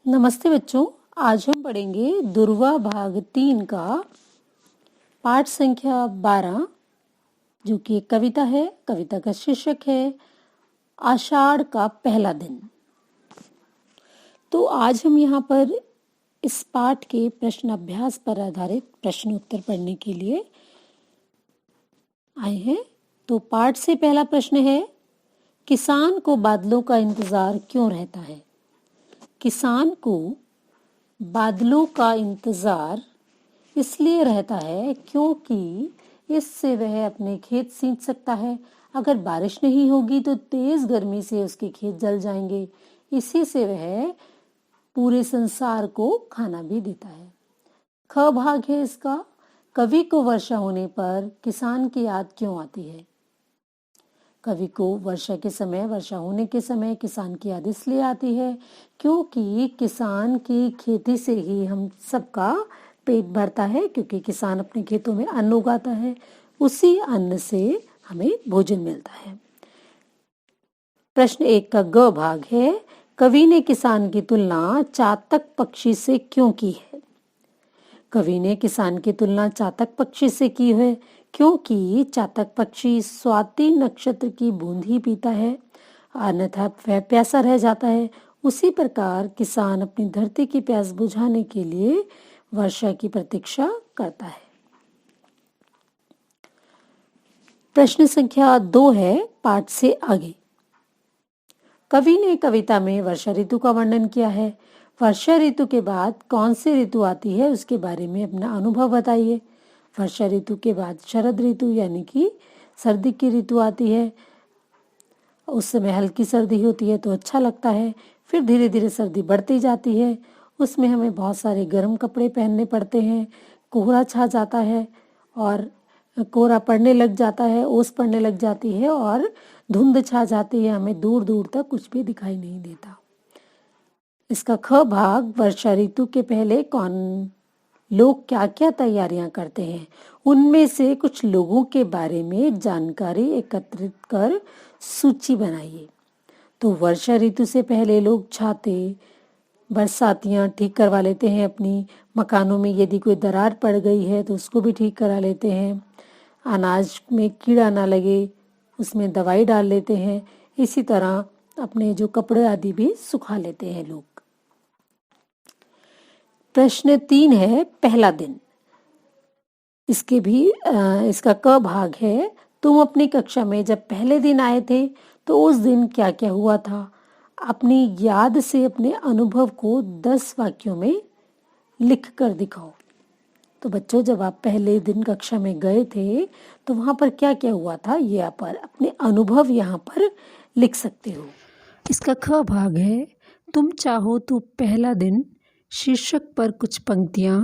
नमस्ते बच्चों, आज हम पढ़ेंगे दुर्वा भाग 3 का पाठ संख्या 12, जो कि एक कविता है। कविता का शीर्षक है आषाढ़ का पहला दिन। तो आज हम यहाँ पर इस पाठ के प्रश्न अभ्यास पर आधारित प्रश्न उत्तर पढ़ने के लिए आए हैं। तो पाठ से पहला प्रश्न है, किसान को बादलों का इंतजार क्यों रहता है? किसान को बादलों का इंतजार इसलिए रहता है क्योंकि इससे वह अपने खेत सींच सकता है। अगर बारिश नहीं होगी तो तेज गर्मी से उसके खेत जल जाएंगे। इसी से वह पूरे संसार को खाना भी देता है। ख भाग है इसका, कवि को वर्षा होने पर किसान की याद क्यों आती है? कवि को वर्षा होने के समय किसान की याद इसलिए आती है क्योंकि किसान की खेती से ही हम सबका पेट भरता है, क्योंकि किसान अपने खेतों में अन्न उगाता है, उसी अन्न से हमें भोजन मिलता है। प्रश्न 1 का ग भाग है, कवि ने किसान की तुलना चातक पक्षी से क्यों की है? कवि ने किसान की तुलना चातक पक्षी से की है क्योंकि चातक पक्षी स्वाति नक्षत्र की बूंद ही पीता है, अन्यथा वह प्यासा रह जाता है। उसी प्रकार किसान अपनी धरती की प्यास बुझाने के लिए वर्षा की प्रतीक्षा करता है। प्रश्न संख्या 2 है पाठ से आगे। कवि ने कविता में वर्षा ऋतु का वर्णन किया है। वर्षा ऋतु के बाद कौन सी ऋतु आती है उसके बारे में अपना अनुभव बताइए। वर्षा ऋतु के बाद शरद ऋतु यानी कि सर्दी की ऋतु आती है। उस समय हल्की सर्दी होती है तो अच्छा लगता है, फिर धीरे धीरे सर्दी बढ़ती जाती है। उसमें हमें बहुत सारे गर्म कपड़े पहनने पड़ते हैं, कोहरा छा जाता है और कोहरा पड़ने लग जाता है, ओस पड़ने लग जाती है और धुंध छा जाती है, हमें दूर दूर तक कुछ भी दिखाई नहीं देता। इसका ख भाग, वर्षा ऋतु के पहले कौन लोग क्या क्या तैयारियां करते हैं, उनमें से कुछ लोगों के बारे में जानकारी एकत्रित कर सूची बनाइए। तो वर्षा ऋतु से पहले लोग छाते, बरसातियां ठीक करवा लेते हैं अपनी मकानों में। यदि कोई दरार पड़ गई है तो उसको भी ठीक करा लेते हैं। अनाज में कीड़ा ना लगे उसमें दवाई डाल लेते हैं। इसी तरह अपने जो कपड़े आदि भी सुखा लेते हैं लोग। प्रश्न 3 है पहला दिन। इसका क भाग है, तुम अपनी कक्षा में जब पहले दिन आए थे तो उस दिन क्या क्या हुआ था? अपनी याद से अपने अनुभव को 10 वाक्यों में लिख कर दिखाओ। तो बच्चों, जब आप पहले दिन कक्षा में गए थे तो वहां पर क्या क्या हुआ था, ये आप अपने अनुभव यहाँ पर लिख सकते हो। इसका ख भाग है, तुम चाहो तो पहला दिन शीर्षक पर कुछ पंक्तियां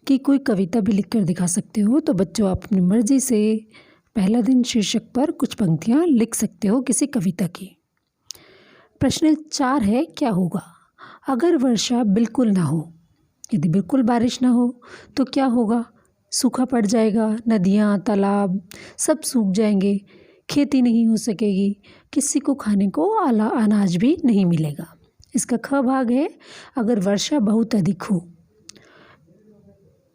की कोई कविता भी लिखकर दिखा सकते हो। तो बच्चों, आप अपनी मर्जी से पहला दिन शीर्षक पर कुछ पंक्तियां लिख सकते हो किसी कविता की। प्रश्न 4 है, क्या होगा अगर वर्षा बिल्कुल ना हो? यदि बिल्कुल बारिश ना हो तो क्या होगा? सूखा पड़ जाएगा, नदियाँ तालाब सब सूख जाएंगे, खेती नहीं हो सकेगी, किसी को खाने को अनाज भी नहीं मिलेगा। इसका ख भाग है, अगर वर्षा बहुत अधिक हो।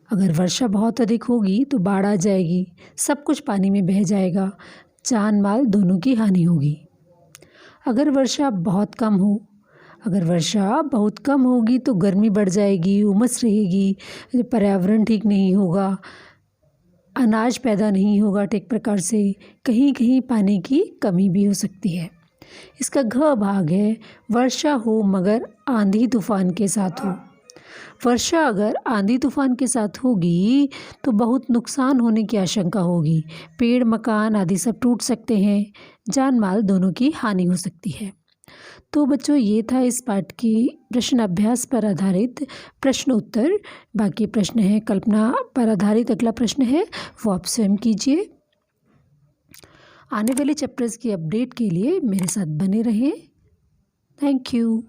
अगर वर्षा बहुत अधिक होगी तो बाढ़ आ जाएगी, सब कुछ पानी में बह जाएगा, जान माल दोनों की हानि होगी। अगर वर्षा बहुत कम हो, अगर वर्षा बहुत कम होगी तो गर्मी बढ़ जाएगी, उमस रहेगी, पर्यावरण ठीक नहीं होगा, अनाज पैदा नहीं होगा ठीक प्रकार से, कहीं कहीं पानी की कमी भी हो सकती है। इसका घ भाग है, वर्षा हो मगर आंधी तूफान के साथ हो। वर्षा अगर आंधी तूफान के साथ होगी तो बहुत नुकसान होने की आशंका होगी, पेड़ मकान आदि सब टूट सकते हैं, जान माल दोनों की हानि हो सकती है। तो बच्चों, ये था इस पाठ की प्रश्न अभ्यास पर आधारित प्रश्न उत्तर। बाकी प्रश्न है कल्पना पर आधारित, अगला प्रश्न है वो आप स्वयं कीजिए। आने वाले चैप्टर्स की अपडेट के लिए मेरे साथ बने रहें। Thank you.